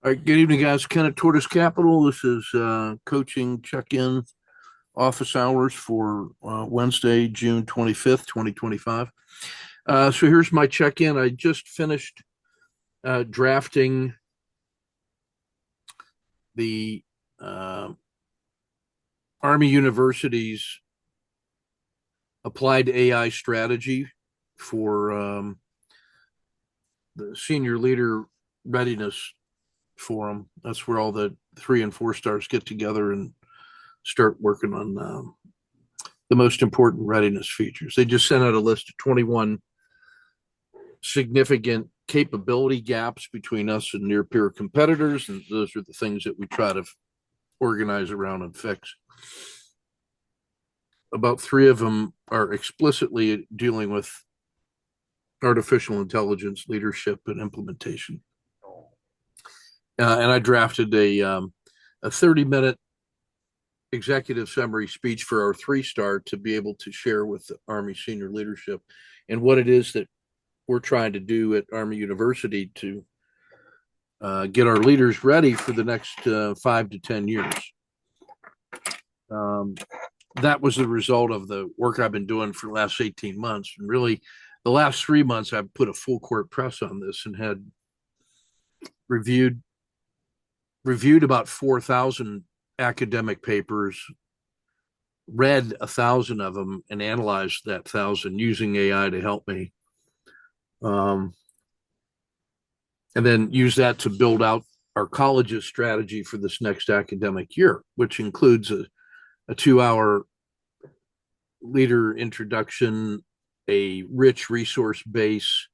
All right, good evening, guys. Ken at Tortoise Capital. This is coaching check-in office hours for Wednesday, June 25th, 2025. So here's my check-in. I just finished drafting the Army University's applied AI strategy for the senior leader readiness forum. That's where all the 3 and 4 stars get together and start working on the most important readiness features. They just sent out a list of 21 significant capability gaps between us and near peer competitors, and those are the things that we try to organize around and fix. About 3 of them are explicitly dealing with artificial intelligence leadership and implementation. And I drafted a 30-minute executive summary speech for our 3-star to be able to share with the Army senior leadership and what it is that we're trying to do at Army University to get our leaders ready for the next 5 to 10 years. That was the result of the work I've been doing for the last 18 months. And really, the last 3 months, I've put a full court press on this and had reviewed about 4,000 academic papers, read 1,000 of them, and analyzed that 1,000 using AI to help me. And then use that to build out our college's strategy for this next academic year, which includes a 2-hour leader introduction, a rich resource base,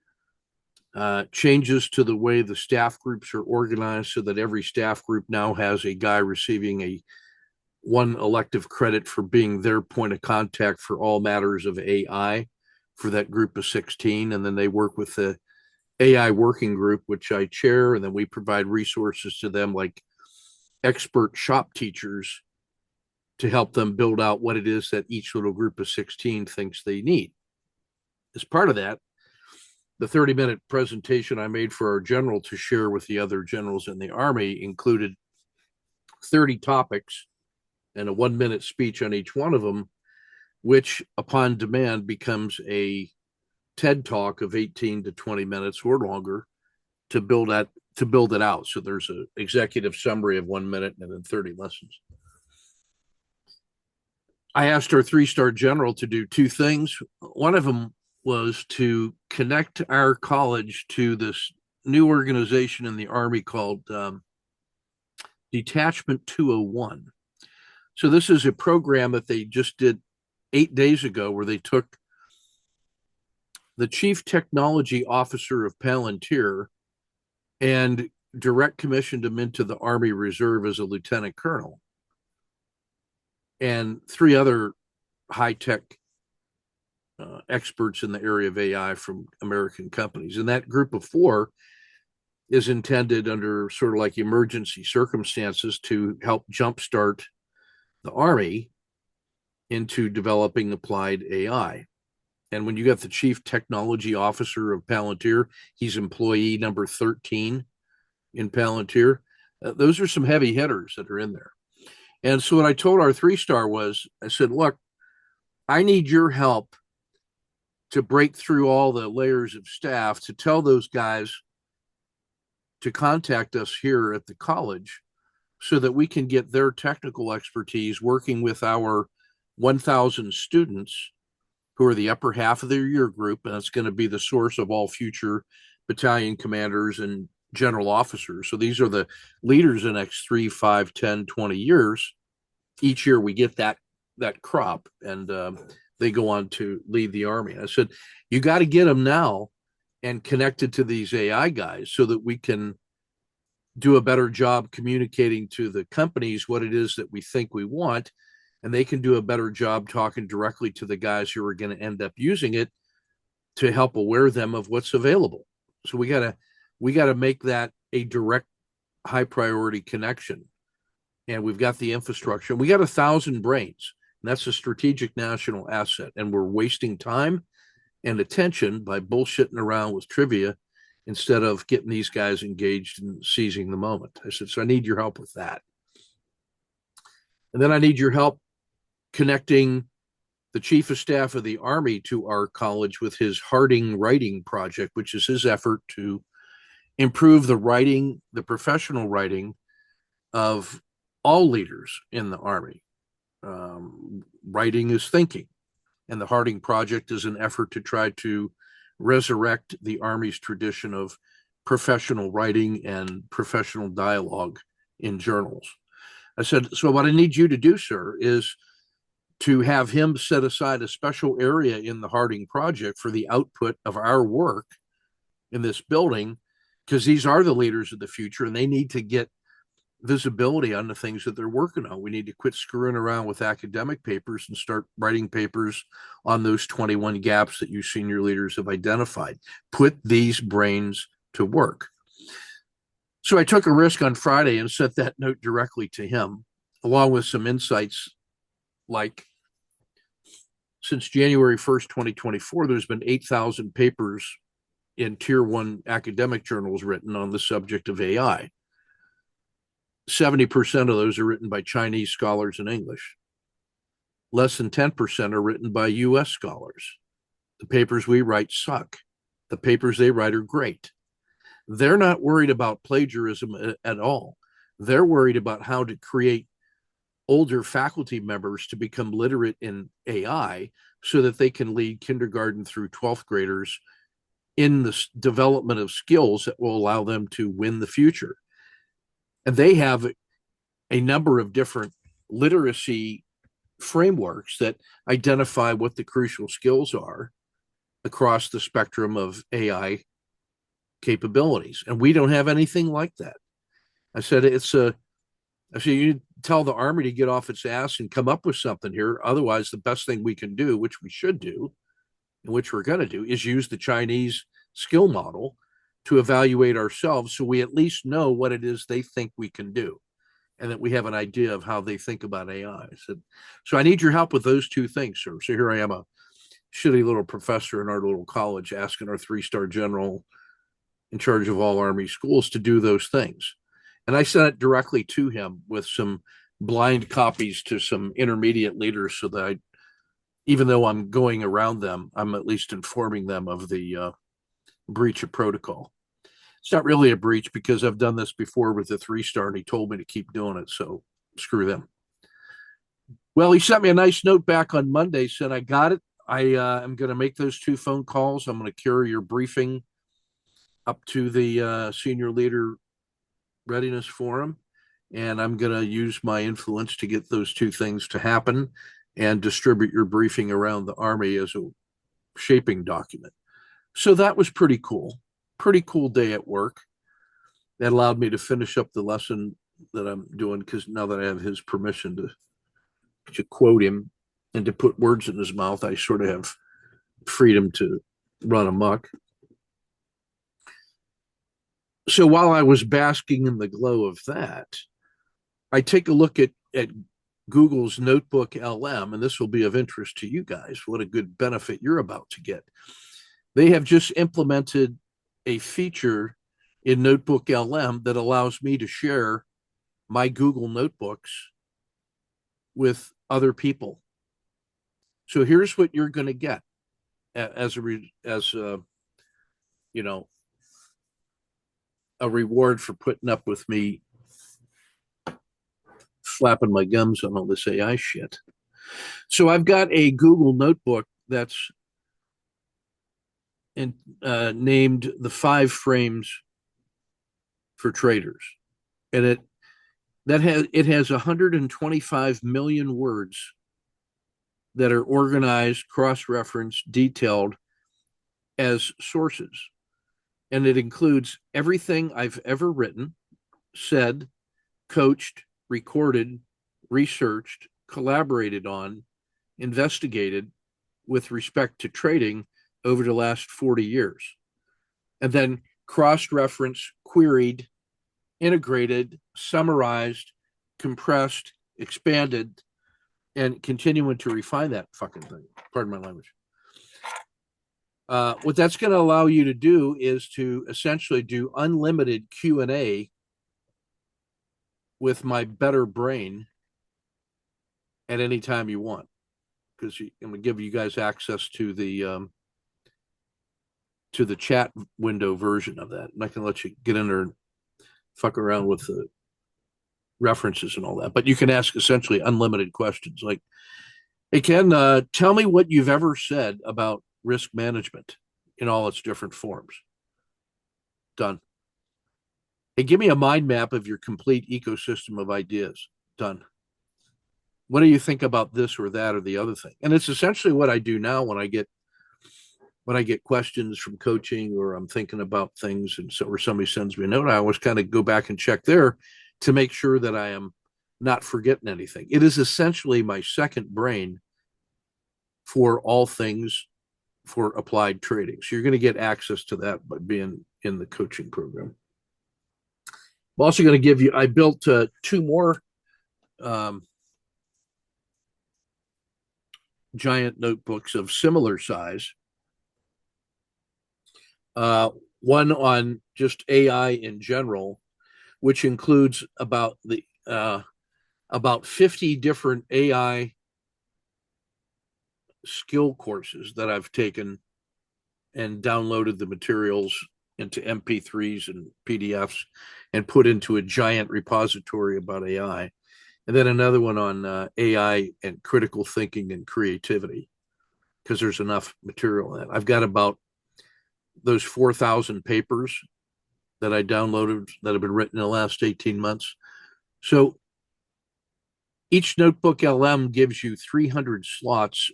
changes to the way the staff groups are organized so that every staff group now has a guy receiving one elective credit for being their point of contact for all matters of AI for that group of 16. And then they work with the AI working group, which I chair, and then we provide resources to them like expert shop teachers to help them build out what it is that each little group of 16 thinks they need. As part of that, the 30-minute presentation I made for our general to share with the other generals in the Army included 30 topics and a 1-minute speech on each one of them, which upon demand becomes a TED talk of 18 to 20 minutes or longer to build it out. So there's an executive summary of 1 minute and then 30 lessons. I asked our 3-star general to do 2 things. One of them was to connect our college to this new organization in the Army called Detachment 201. So this is a program that they just did 8 days ago where they took the chief technology officer of Palantir and direct commissioned him into the Army Reserve as a lieutenant colonel, and 3 other high-tech experts in the area of AI from American companies. And that group of 4 is intended under sort of like emergency circumstances to help jumpstart the Army into developing applied AI. And when you got the chief technology officer of Palantir, he's employee number 13 in Palantir. Those are some heavy hitters that are in there. And so what I told our 3-star was, I said, look, I need your help to break through all the layers of staff to tell those guys to contact us here at the college so that we can get their technical expertise working with our 1,000 students who are the upper half of their year group, and it's going to be the source of all future battalion commanders and general officers. So these are the leaders in the next 3, 5, 10, 20 years. Each year we get that crop, and they go on to lead the Army. And I said, you got to get them now and connected to these AI guys so that we can do a better job communicating to the companies what it is that we think we want, and they can do a better job talking directly to the guys who are going to end up using it to help aware them of what's available. So we got to make that a direct high priority connection. And we've got the infrastructure. We got 1,000 brains. And that's a strategic national asset. And we're wasting time and attention by bullshitting around with trivia instead of getting these guys engaged in seizing the moment. I said, so I need your help with that. And then I need your help connecting the chief of staff of the Army to our college with his Harding Writing Project, which is his effort to improve the writing, the professional writing of all leaders in the Army. Writing is thinking. And the Harding Project is an effort to try to resurrect the Army's tradition of professional writing and professional dialogue in journals. I said, so what I need you to do, sir, is to have him set aside a special area in the Harding Project for the output of our work in this building, because these are the leaders of the future and they need to get visibility on the things that they're working on. We need to quit screwing around with academic papers and start writing papers on those 21 gaps that you senior leaders have identified. Put these brains to work. So I took a risk on Friday and sent that note directly to him, along with some insights like, since January 1st, 2024, there's been 8,000 papers in tier 1 academic journals written on the subject of AI. 70% of those are written by Chinese scholars in English. Less than 10% are written by US scholars. The papers we write suck. The papers they write are great. They're not worried about plagiarism at all. They're worried about how to create older faculty members to become literate in AI so that they can lead kindergarten through 12th graders in the development of skills that will allow them to win the future. And they have a number of different literacy frameworks that identify what the crucial skills are across the spectrum of AI capabilities. And we don't have anything like that. I said, you tell the Army to get off its ass and come up with something here. Otherwise, the best thing we can do, which we should do, and which we're going to do, is use the Chinese skill model to evaluate ourselves so we at least know what it is they think we can do and that we have an idea of how they think about AI. So I need your help with those two things, sir. So here I am, a shitty little professor in our little college, asking our 3-star general in charge of all Army schools to do those things. And I sent it directly to him with some blind copies to some intermediate leaders so that even though I'm going around them, I'm at least informing them of the breach of protocol. It's not really a breach because I've done this before with the 3-star and he told me to keep doing it. So screw them. Well, he sent me a nice note back on Monday, said, I got it. I am going to make those 2 phone calls. I'm going to carry your briefing up to the senior leader readiness forum. And I'm going to use my influence to get those 2 things to happen and distribute your briefing around the Army as a shaping document. So that was pretty cool. Pretty cool day at work. That allowed me to finish up the lesson that I'm doing, because now that I have his permission to quote him and to put words in his mouth, I sort of have freedom to run amok. So while I was basking in the glow of that, I take a look at Google's Notebook LM, and this will be of interest to you guys. What a good benefit you're about to get. They have just implemented a feature in Notebook LM that allows me to share my Google Notebooks with other people. So here's what you're going to get as a reward for putting up with me flapping my gums on all this AI shit. So I've got a Google Notebook that's named the 5 frames for traders, and it has 125 million words that are organized, cross-referenced, detailed as sources, and it includes everything I've ever written, said, coached, recorded, researched, collaborated on, investigated with respect to trading over the last 40 years, and then cross-referenced, queried, integrated, summarized, compressed, expanded, and continuing to refine that fucking thing. Pardon my language. What that's going to allow you to do is to essentially do unlimited Q&A with my better brain at any time you want, because I'm going to give you guys access to the chat window version of that. And I can let you get in there and fuck around with the references and all that. But you can ask essentially unlimited questions like, hey, Ken, tell me what you've ever said about risk management in all its different forms. Done. Hey, give me a mind map of your complete ecosystem of ideas. Done. What do you think about this or that or the other thing? And it's essentially what I do now when I get questions from coaching, or I'm thinking about things, and so, or somebody sends me a note, I always kind of go back and check there to make sure that I am not forgetting anything. It is essentially my second brain for all things for applied trading. So you're going to get access to that by being in the coaching program. I'm also going to give you, I built two more giant notebooks of similar size. One on just AI in general, which includes about 50 different AI skill courses that I've taken and downloaded the materials into MP3s and PDFs and put into a giant repository about AI. And then another one on AI and critical thinking and creativity, because there's enough material in it. I've got about those 4,000 papers that I downloaded that have been written in the last 18 months. So each notebook LM gives you 300 slots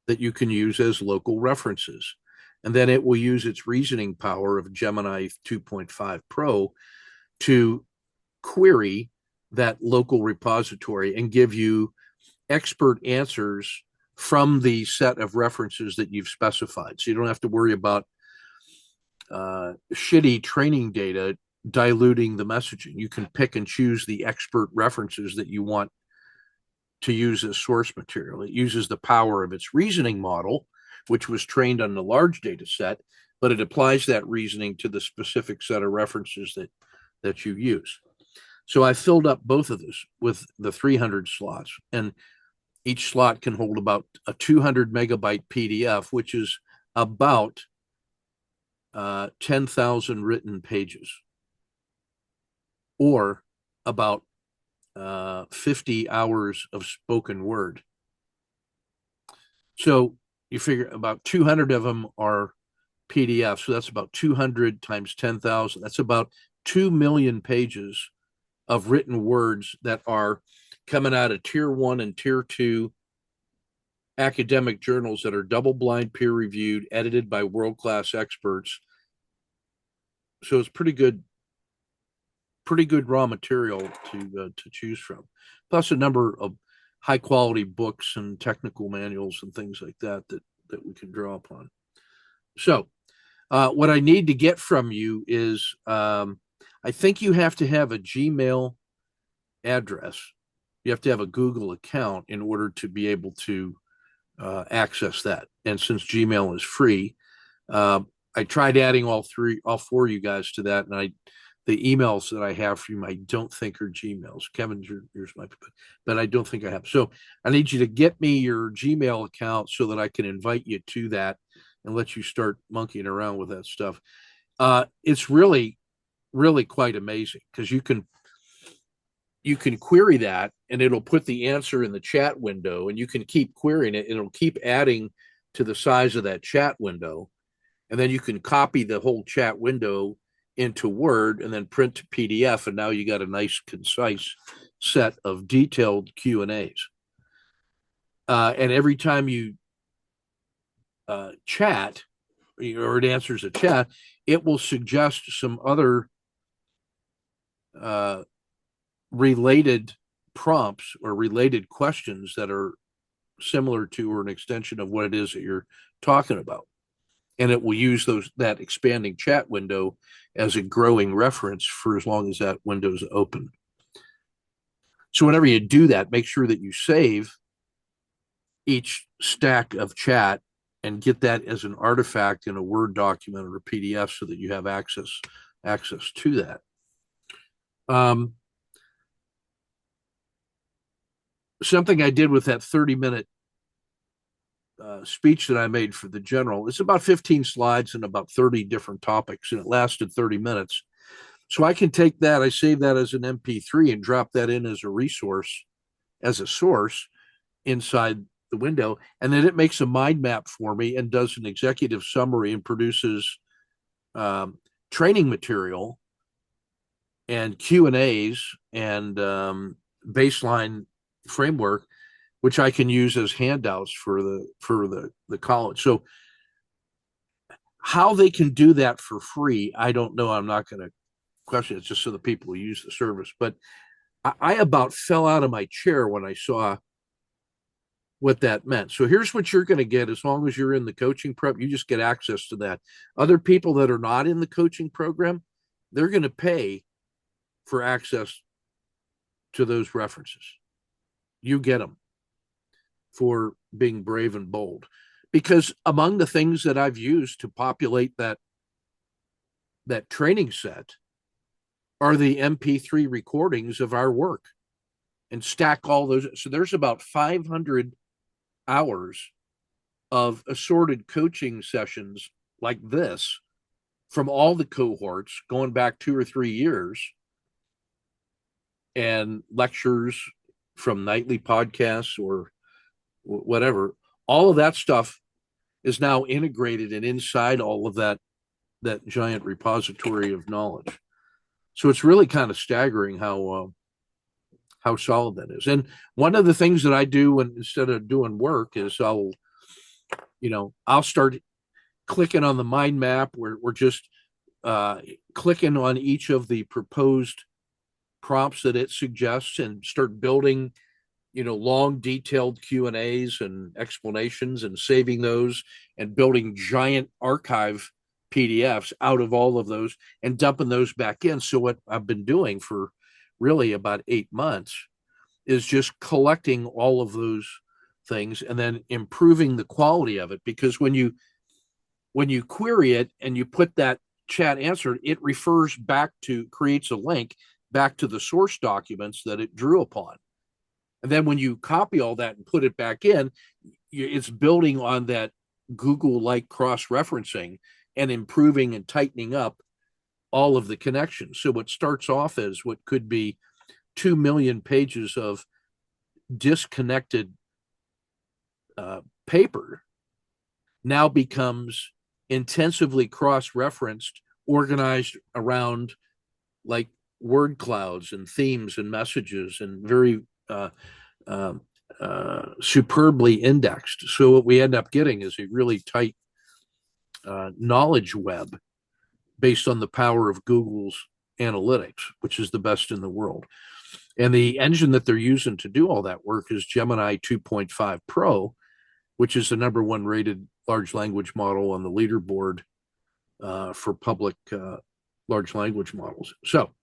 that you can use as local references. And then it will use its reasoning power of Gemini 2.5 Pro to query that local repository and give you expert answers from the set of references that you've specified. So you don't have to worry about shitty training data diluting the messaging. You can pick and choose the expert references that you want to use as source material. It uses the power of its reasoning model, which was trained on the large data set, but it applies that reasoning to the specific set of references that you use. So I filled up both of those with the 300 slots, and each slot can hold about a 200 megabyte PDF, which is about 10,000 written pages, or about 50 hours of spoken word. So you figure about 200 of them are PDFs. So that's about 200 times 10,000. That's about 2 million pages of written words that are coming out of tier 1 and tier 2 academic journals that are double-blind, peer-reviewed, edited by world-class experts. So it's pretty good raw material to choose from. Plus a number of high-quality books and technical manuals and things like that we can draw upon. So what I need to get from you is I think you have to have a Gmail address. You have to have a Google account in order to be able to access that. And since Gmail is free, I tried adding all four of you guys to that, and the emails that I have for you, I don't think are Gmails. Kevin, yours might be, but I don't think I have. So I need you to get me your Gmail account so that I can invite you to that and let you start monkeying around with that stuff. It's really, really quite amazing, because you can query that and it'll put the answer in the chat window, and you can keep querying it. It'll keep adding to the size of that chat window. And then you can copy the whole chat window into Word and then print to PDF. And now you got a nice, concise set of detailed Q&As. And every time you chat, or it answers a chat, it will suggest some other related prompts or related questions that are similar to or an extension of what it is that you're talking about. And it will use that expanding chat window as a growing reference for as long as that window is open. So whenever you do that, make sure that you save each stack of chat and get that as an artifact in a Word document or a PDF so that you have access to that. Something I did with that 30-minute speech that I made for the general, it's about 15 slides and about 30 different topics, and it lasted 30 minutes. So I can take that, I save that as an MP3 and drop that in as a resource, as a source inside the window. And then it makes a mind map for me and does an executive summary and produces training material and Q&As and baseline framework, which I can use as handouts for the college. So how they can do that for free, I don't know. I'm not going to question it. It's just so the people who use the service. But I about fell out of my chair when I saw what that meant. So here's what you're going to get as long as you're in the coaching prep. You just get access to that. Other people that are not in the coaching program, they're going to pay for access to those references. You get them for being brave and bold. Because among the things that I've used to populate that training set are the MP3 recordings of our work and stack all those. So there's about 500 hours of assorted coaching sessions like this from all the cohorts going back 2 or 3 years, and lectures from nightly podcasts or whatever. All of that stuff is now integrated and inside all of that giant repository of knowledge. So it's really kind of staggering how solid that is. And one of the things that I do when instead of doing work is I'll start clicking on the mind map where we're just clicking on each of the proposed prompts that it suggests and start building long detailed Q&As and explanations and saving those and building giant archive PDFs out of all of those and dumping those back in. So what I've been doing for really about 8 months is just collecting all of those things and then improving the quality of it. Because when you query it and you put that chat answer, it refers back to, creates a link back to the source documents that it drew upon. And then when you copy all that and put it back in, it's building on that Google-like cross-referencing and improving and tightening up all of the connections. So what starts off as what could be 2 million pages of disconnected paper now becomes intensively cross-referenced, organized around like word clouds and themes and messages and very superbly indexed. So what we end up getting is a really tight knowledge web based on the power of Google's analytics, which is the best in the world. And the engine that they're using to do all that work is Gemini 2.5 Pro, which is the #1 rated large language model on the leaderboard for public large language models. So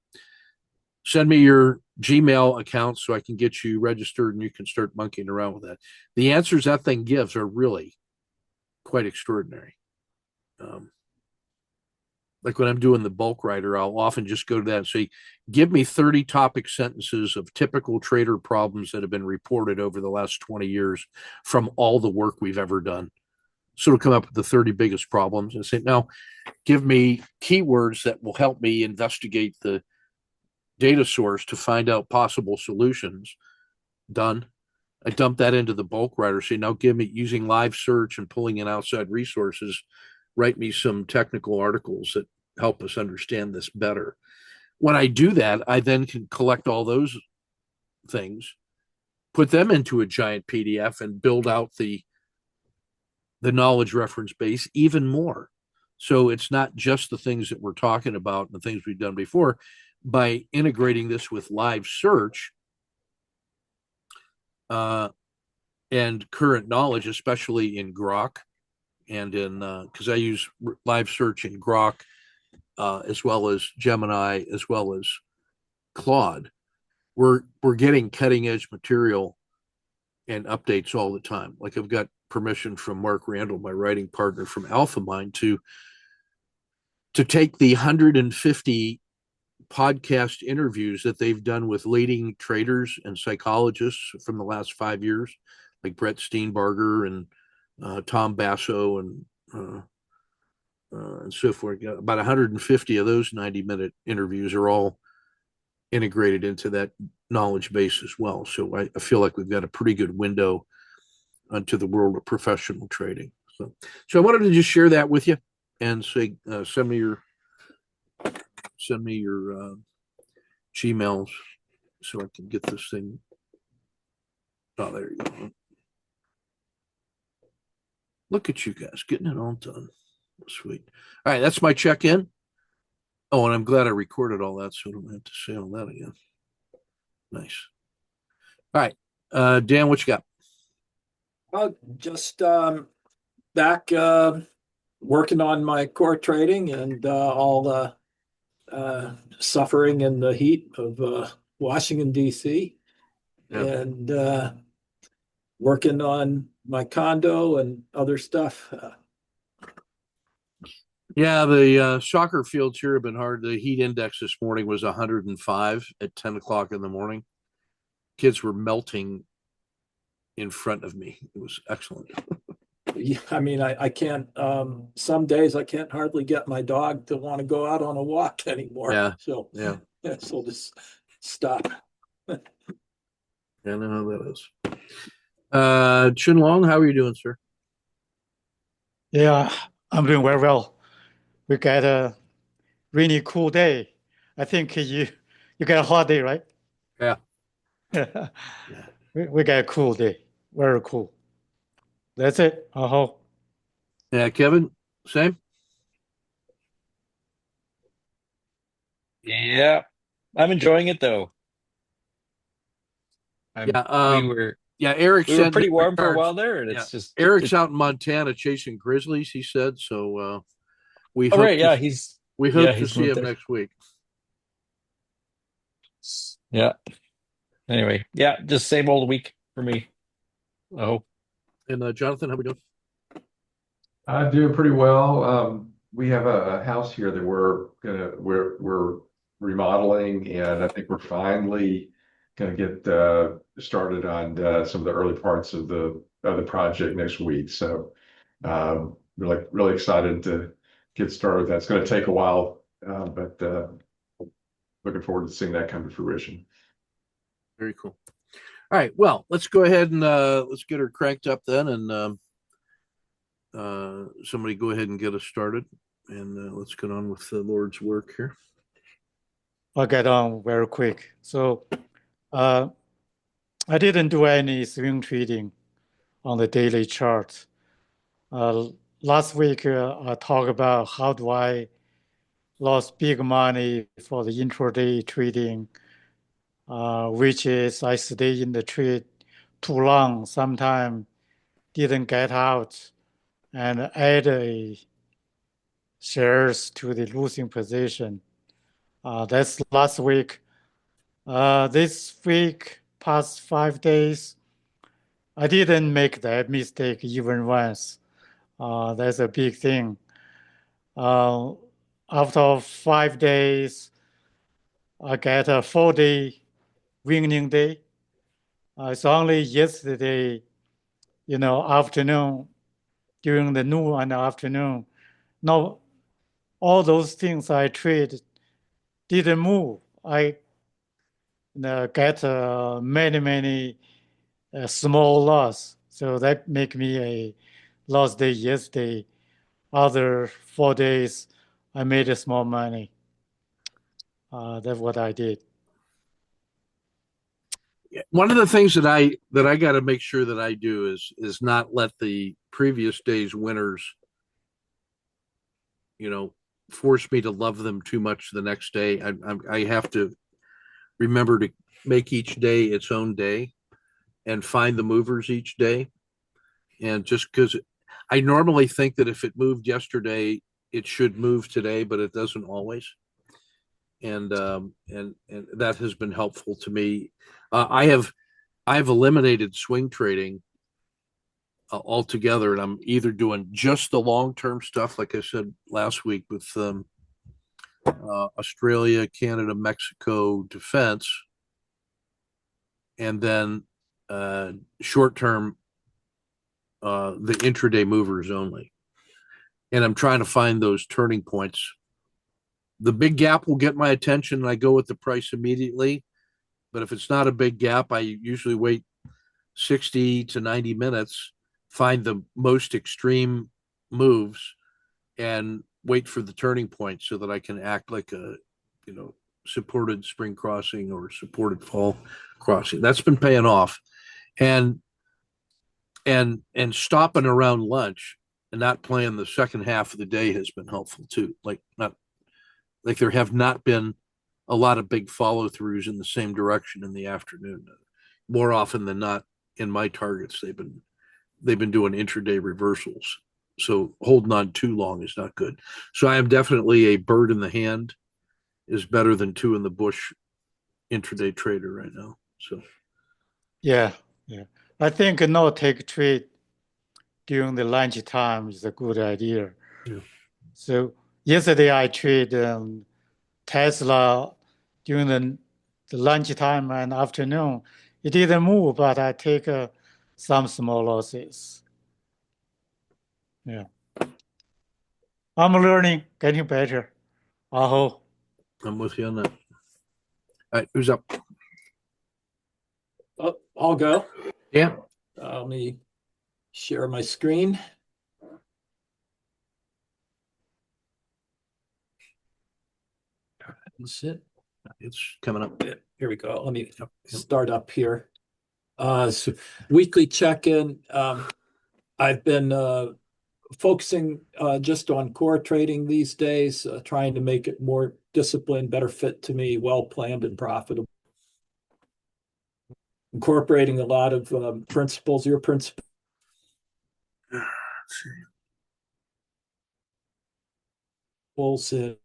send me your Gmail account so I can get you registered and you can start monkeying around with that. The answers that thing gives are really quite extraordinary. Like when I'm doing the bulk writer, I'll often just go to that and say, give me 30 topic sentences of typical trader problems that have been reported over the last 20 years from all the work we've ever done. So it'll come up with the 30 biggest problems and say, now give me keywords that will help me investigate the data source to find out possible solutions. Done. I dump that into the bulk writer. Say, now give me, using live search and pulling in outside resources, write me some technical articles that help us understand this better. When I do that, I then can collect all those things, put them into a giant PDF and build out the knowledge reference base even more. So it's not just the things that we're talking about and the things we've done before. By integrating this with live search and current knowledge, especially in Grok and in, because I use live search in Grok as well as Gemini, as well as Claude, we're getting cutting edge material and updates all the time. Like I've got permission from Mark Randall, my writing partner from Alpha Mind, to take the 150 podcast interviews that they've done with leading traders and psychologists from the last 5 years, like Brett Steenbarger and Tom Basso and so forth. About 150 of those 90-minute interviews are all integrated into that knowledge base as well. So I feel like we've got a pretty good window onto the world of professional trading. So I wanted to just share that with you and say, send me your Gmails so I can get this thing. Oh, there you go. Look at you guys getting it all done. Sweet. All right, that's my check-in. Oh, and I'm glad I recorded all that, so I don't have to say all that again. Nice. All right, Dan, what you got? Just back working on my core trading and all the suffering in the heat of Washington, D.C. Yeah. and working on my condo and other stuff. Yeah, the soccer fields here have been hard. The heat index this morning was 105 at 10 o'clock in the morning. Kids were melting in front of me. It was excellent. Yeah, I mean, I can't, some days I can't hardly get my dog to want to go out on a walk anymore. Yeah. So, Yeah. So just stop. I know how that is. Chun Long, how are you doing, sir? Yeah, I'm doing very well. We got a really cool day. I think you got a hot day, right? Yeah. We got a cool day. Very cool. That's it. Yeah, Kevin, same? Yeah, I'm enjoying it though. We were Eric we were said pretty that warm for a while there, and yeah, it's just Eric's out in Montana chasing grizzlies, he said. So we oh hope right, yeah, to he's see moved him there. next week. Yeah. Anyway, yeah, just same old week for me. Oh, And Jonathan, how we doing? I'm doing pretty well. We have a house here that we're remodeling, and I think we're finally gonna get started on some of the early parts of the project next week. So really excited to get started. That's going to take a while, but looking forward to seeing that come to fruition. Very cool. All right, well, let's go ahead and let's get her cranked up then, and somebody go ahead and get us started, and let's get on with the Lord's work here. I'll get on very quick. So I didn't do any swing trading on the daily chart. Last week I talked about how do I lost big money for the intraday trading, which is I stay in the trade too long, sometimes didn't get out and add a shares to the losing position. That's last week. This week, past 5 days, I didn't make that mistake even once. That's a big thing. After 5 days, I get a 4-day winning day. It's only yesterday, afternoon, during the noon and afternoon. Now, all those things I trade didn't move. I get many small loss. So that make me a lost day yesterday. Other 4 days, I made a small money. That's what I did. One of the things that I got to make sure that I do is not let the previous day's winners, force me to love them too much the next day. I have to remember to make each day its own day and find the movers each day. And just because I normally think that if it moved yesterday, it should move today, but it doesn't always. And that has been helpful to me. I have I've eliminated swing trading altogether, and I'm either doing just the long-term stuff, like I said last week with Australia, Canada, Mexico defense, and then short-term, the intraday movers only. And I'm trying to find those turning points. The big gap will get my attention, and I go with the price immediately. But if it's not a big gap, I usually wait 60 to 90 minutes, find the most extreme moves, and wait for the turning point so that I can act like a, supported spring crossing or supported fall crossing. That's been paying off. And stopping around lunch and not playing the second half of the day has been helpful too. Like there have not been a lot of big follow throughs in the same direction in the afternoon. More often than not, in my targets, they've been doing intraday reversals. So holding on too long is not good. So I am definitely a bird in the hand is better than two in the bush intraday trader right now. So Yeah. I think no take trade during the lunch time is a good idea. Yeah. So yesterday I trade Tesla during the lunchtime and afternoon. It didn't move, but I take some small losses. Yeah. I'm learning, getting better. Aho. I'm with you on that. All right, who's up? Oh, I'll go. Yeah. Let me share my screen. That's it. It's coming up. Here we go. Let me start up here. So weekly check-in. I've been focusing just on core trading these days, trying to make it more disciplined, better fit to me, well-planned and profitable. Incorporating a lot of principles, your principles. In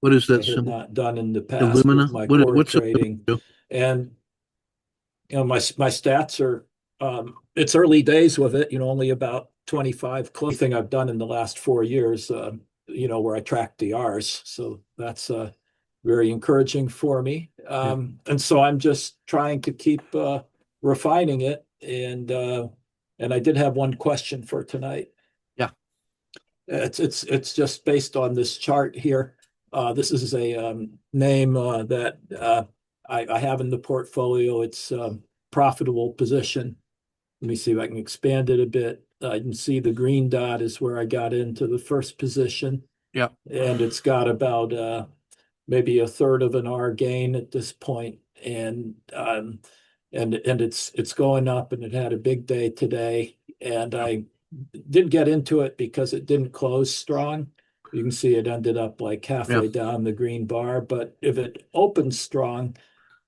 What is that I had symbol? not done in the past Illumina? with my core What's trading. it? And my stats are it's early days with it, only about 25 close thing I've done in the last 4 years, where I track DRs. So that's very encouraging for me. And so I'm just trying to keep refining it. And I did have one question for tonight. Yeah. It's just based on this chart here. This is a name that I have in the portfolio. It's profitable position. Let me see if I can expand it a bit. You can see the green dot is where I got into the first position. Yeah. And it's got about maybe a third of an R gain at this point. And it's going up, and it had a big day today. And I didn't get into it because it didn't close strong. You can see it ended up like halfway down the green bar. But if it opens strong,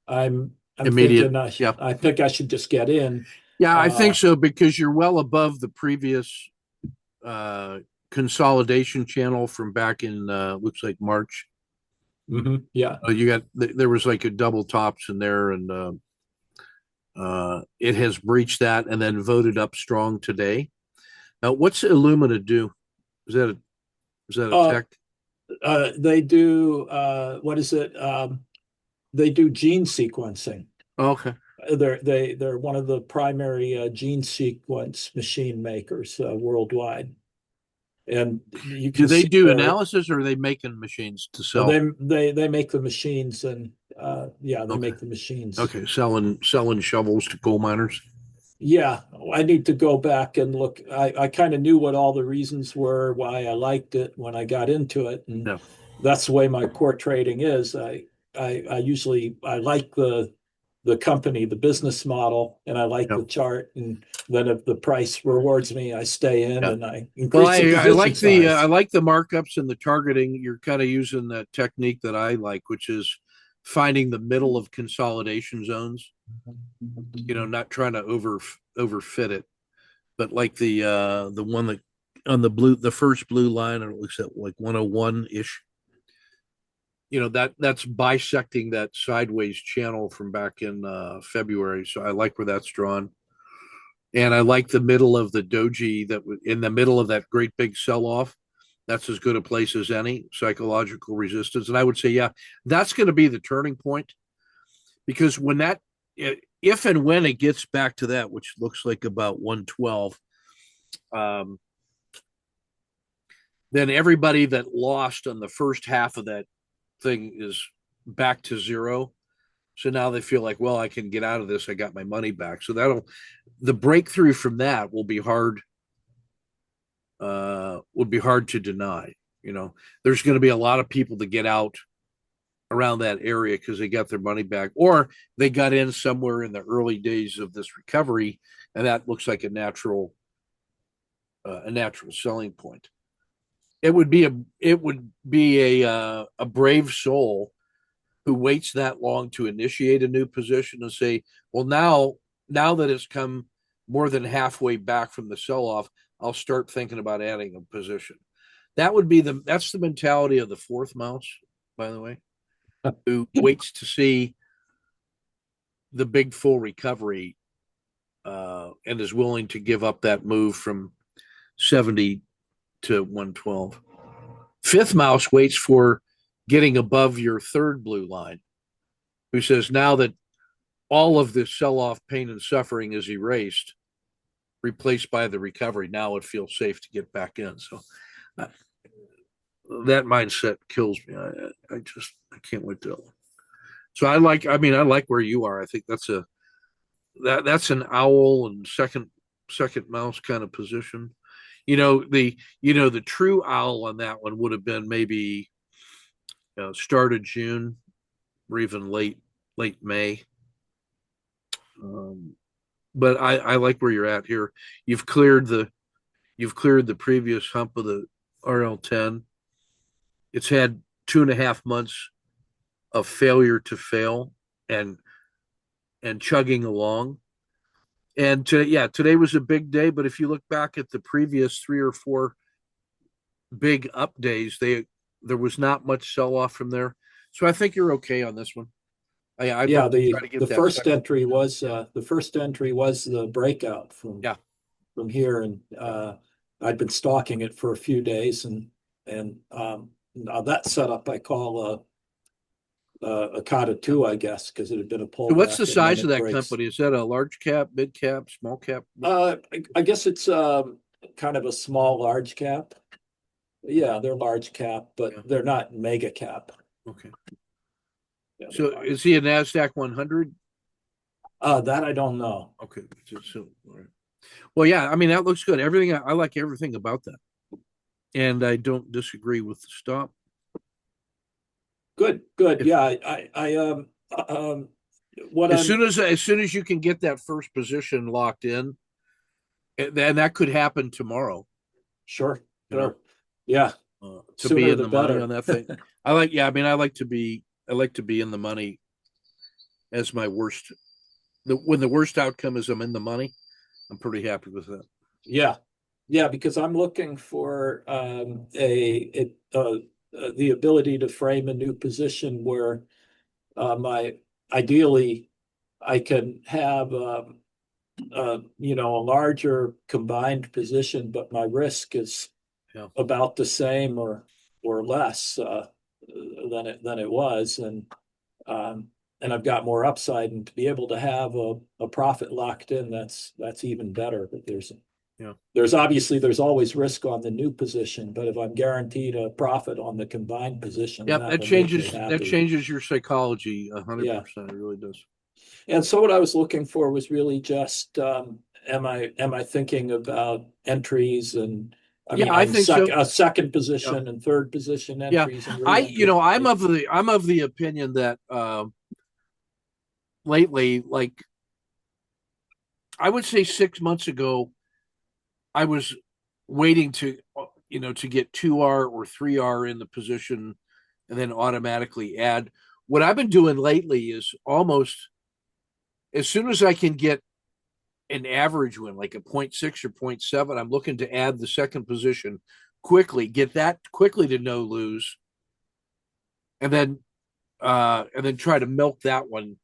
I'm Immediate. thinking I think I should just get in. Yeah, I think so, because you're well above the previous consolidation channel from back in looks like March. Yeah. There was like a double tops in there, and it has breached that and then voted up strong today. Now, what's Illumina do? Is that a tech? They do what is it? They do gene sequencing. Oh, okay. They're one of the primary gene sequence machine makers worldwide. And you can do they do analysis, or are they making machines to sell? They make the machines, and they make the machines. Okay, selling shovels to coal miners. Yeah, I need to go back and look. I kind of knew what all the reasons were why I liked it when I got into it, and that's the way my core trading is. I usually like the company, the business model, and I like the chart. And then if the price rewards me, I stay in and I increase the position size. I like the markups and the targeting. You're kind of using that technique that I like, which is finding the middle of consolidation zones. Not trying to overfit it, but like the one that on the first blue line, it looks at like 101 ish. that's bisecting that sideways channel from back in February. So I like where that's drawn. And I like the middle of the doji in the middle of that great big sell off. That's as good a place as any psychological resistance. And I would say, yeah, that's going to be the turning point, because if and when it gets back to that, which looks like about 112, then everybody that lost on the first half of that thing is back to zero. So now they feel like, well, I can get out of this. I got my money back. So the breakthrough from that will be hard. Would be hard to deny. There's going to be a lot of people that get out around that area because they got their money back, or they got in somewhere in the early days of this recovery, and that looks like a natural selling point. It would be a brave soul who waits that long to initiate a new position and say, well, now that it's come more than halfway back from the sell-off, I'll start thinking about adding a position. That's the mentality of the fourth mouse, by the way, who waits to see the big full recovery and is willing to give up that move from 70 to 112. Fifth mouse waits for getting above your third blue line, who says, now that all of this sell-off pain and suffering is erased, replaced by the recovery, now it feels safe to get back in. So that mindset kills me. I can't wait to. So I like where you are. I think that's an owl and second mouse kind of position. The true owl on that one would have been maybe start of June or even late May. But I like where you're at here. You've cleared the previous hump of the RL10. It's had 2.5 months of failure to fail and chugging along. And today was a big day. But if you look back at the previous 3 or 4 big up days, there was not much sell off from there. So I think you're okay on this one. The first entry was the breakout from here, and I'd been stalking it for a few days, and now that setup I call a Kata 2, I guess, because it had been a pullback. So what's the size of that company? Is that a large cap, mid cap, small cap? I guess it's kind of a small large cap. Yeah, they're large cap, but they're not mega cap. Okay. Yeah, so is he a NASDAQ 100? That I don't know. Okay. So, all right. Well, yeah, I mean, that looks good. I like everything about that. And I don't disagree with the stop. Good. Yeah, as soon as you can get that first position locked in, and that could happen tomorrow. Sure. Yeah. To be in the money on that thing. I like to be in the money as my worst. When the worst outcome is I'm in the money, I'm pretty happy with that. Yeah, because I'm looking for the ability to frame a new position where ideally I can have a larger combined position, but my risk is about the same or less than it was, and I've got more upside, and to be able to have a profit locked in, that's even better. But there's always risk on the new position, but if I'm guaranteed a profit on the combined position, that changes your psychology 100%. It really does. And so what I was looking for was really just am I thinking about entries and I think a second position and third position entries. Yeah, I'm of the opinion that lately, like I would say 6 months ago, I was waiting to get 2R or 3R in the position and then automatically add. What I've been doing lately is almost as soon as I can get an average win, like a 0.6 or 0.7, I'm looking to add the second position quickly, get that quickly to no lose, and then try to milk that one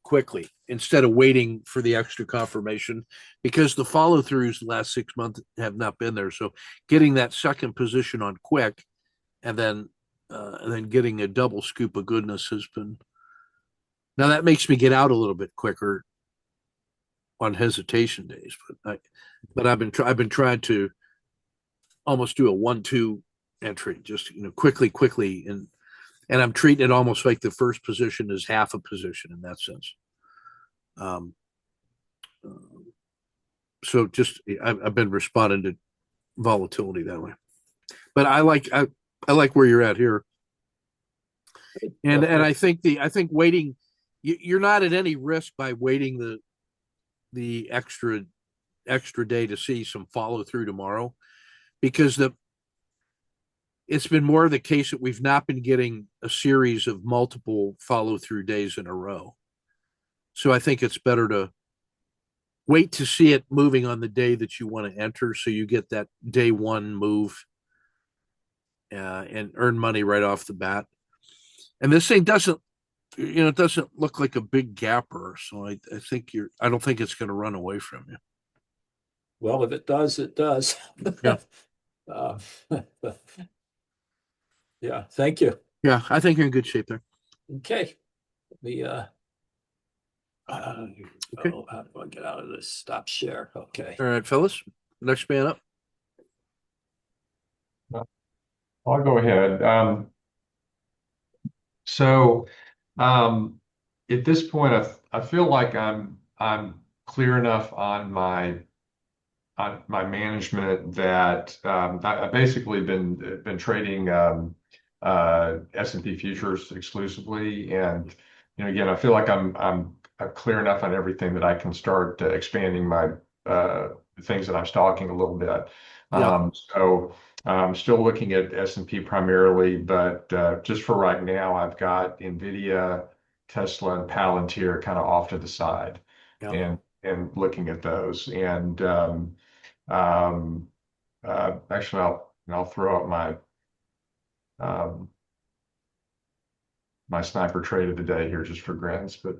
quickly instead of waiting for the extra confirmation, because the follow throughs the last 6 months have not been there. So getting that second position on quick, and then getting a double scoop of goodness has been. Now that makes me get out a little bit quicker on hesitation days, but I've been trying to almost do a 1-2 entry, just quickly, and I'm treating it almost like the first position is half a position in that sense. So just I've been responding to volatility that way, but I like where you're at here, and I think waiting, you're not at any risk by waiting the extra day to see some follow through tomorrow, because it's been more of the case that we've not been getting a series of multiple follow through days in a row. So I think it's better to wait to see it moving on the day that you want to enter, so you get that day one move and earn money right off the bat. And this thing doesn't look like a big gapper, so I don't think it's going to run away from you. Well, if it does, it does. Yeah. Yeah, thank you. Yeah, I think you're in good shape there. Okay. The Okay. how do I get out of this? Stop share. Okay. All right, fellas, next man up. I'll go ahead. So at this point, I feel like I'm clear enough on my management that I've basically been trading S&P futures exclusively, and again, I feel like I'm clear enough on everything that I can start expanding my things that I'm stalking a little bit. Yeah. So I'm still looking at S&P primarily, but just for right now, I've got NVIDIA, Tesla, and Palantir kind of off to the side, Yeah. and looking at those. And actually, I'll throw up my sniper trade of the day here just for grins, but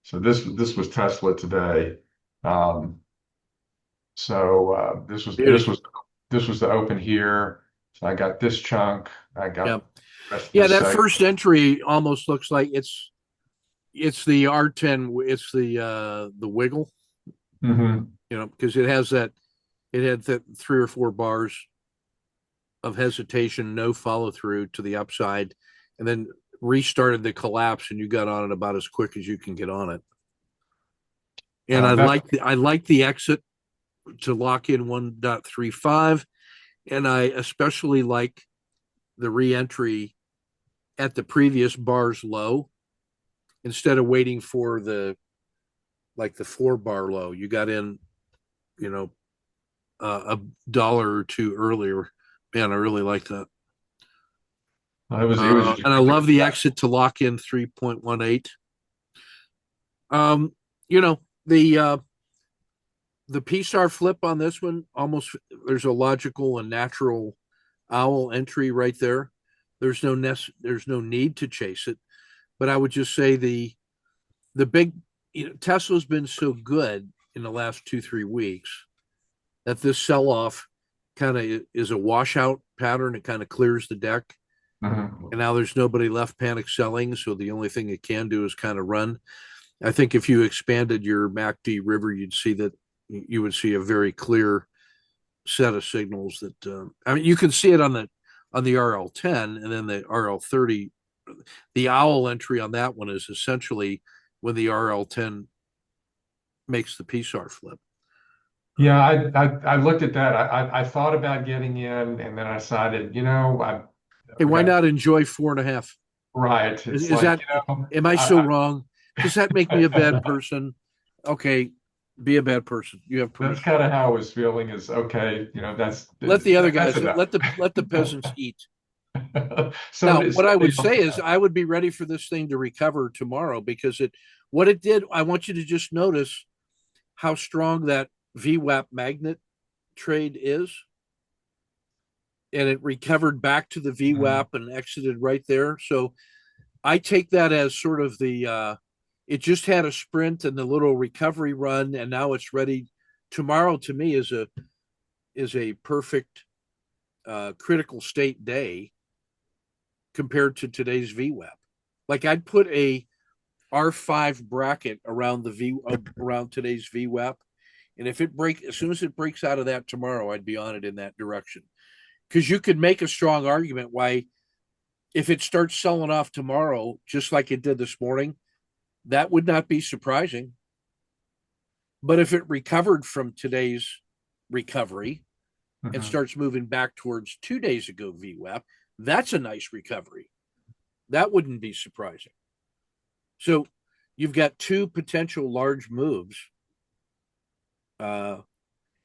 so this was Tesla today. So this was the open here. So I got this chunk. I got Yeah. the rest of Yeah, this that segment. first entry almost looks like it's the R10, it's the wiggle, Mhm. because it had that 3 or 4 bars of hesitation, no follow through to the upside, and then restarted the collapse, and you got on it about as quick as you can get on it. And I like the exit to lock in 1.35, and I especially like the re-entry at the previous bar's low, instead of waiting for the 4-bar low. You got in, a dollar or two earlier. Man, I really like that. It was and I love the exit to lock in 3.18. The PSAR flip on this one, almost, there's a logical and natural owl entry right there. There's no need to chase it, but I would just say the big, Tesla's been so good in the last 2-3 weeks that this sell off kind of is a washout pattern. It kind of clears the deck. Mhm. And now there's nobody left panic selling, so the only thing it can do is kind of run. I think if you expanded your MACD river, you would see a very clear set of signals that you can see it on the RL10, and then the RL30. The owl entry on that one is essentially when the RL10 makes the PSAR flip. Yeah, I looked at that. I thought about getting in, and then I decided, Hey, why not enjoy 4.5? Right. Is that, am I so wrong? Does that make me a bad person? Okay, be a bad person. You have permission. That's kind of how I was feeling. Is okay. Let the other guys, enough. let the peasants eat. So Now, what I would say is I would be ready for this thing to recover tomorrow, because what it did, I want you to just notice how strong that VWAP magnet trade is, and it recovered back to the VWAP and exited right there. So I take that as sort of the it just had a sprint and a little recovery run, and now it's ready. Tomorrow to me is a perfect critical state day compared to today's VWAP. Like I'd put a R5 bracket around around today's VWAP, and if it as soon as it breaks out of that tomorrow, I'd be on it in that direction. Because you could make a strong argument why, if it starts selling off tomorrow, just like it did this morning, that would not be surprising. But if it recovered from today's recovery and starts moving back towards 2 days ago VWAP, that's a nice recovery. That wouldn't be surprising. So you've got two potential large moves.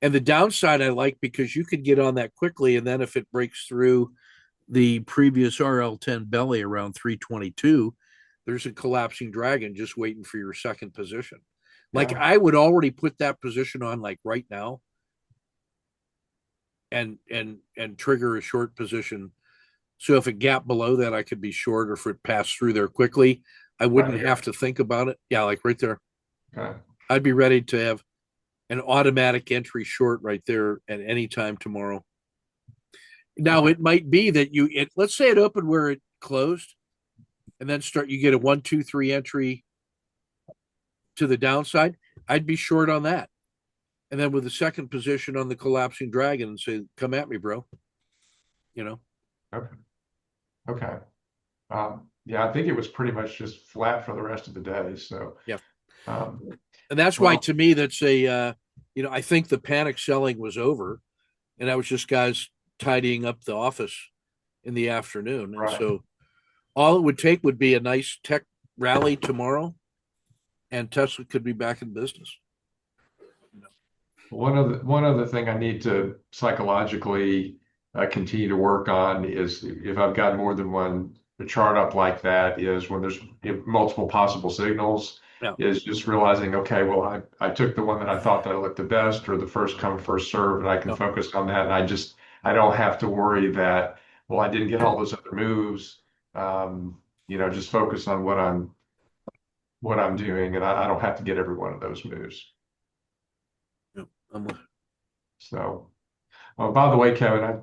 And the downside I like, because you could get on that quickly, and then if it breaks through the previous RL10 belly around 322, there's a collapsing dragon just waiting for your second position. Like I would already put that position on like right now and trigger a short position. So if it gap below that, I could be short, or if it passed through there quickly, I wouldn't have to think about it. Yeah, like right there. Okay. I'd be ready to have an automatic entry short right there at any time tomorrow. Now it might be that let's say it opened where it closed, and then you get a 1, 2, 3 entry to the downside. I'd be short on that, and then with the second position on the collapsing dragon, and say, "Come at me, bro." Okay. Okay. Yeah, I think it was pretty much just flat for the rest of the day. So yeah, and that's why to me that's I think the panic selling was over, and that was just guys tidying up the office in the afternoon. And so all it would take would be a nice tech rally tomorrow, and Tesla could be back in business. One other thing I need to psychologically continue to work on is, if I've got more than one chart up like that, is when there's multiple possible signals, is just realizing, okay, well, I took the one that I thought that looked the best, or the first come, first serve, and I can focus on that. And I don't have to worry that, well, I didn't get all those other moves. Just focus on what I'm doing, and I don't have to get every one of those moves. So, by the way, Kevin,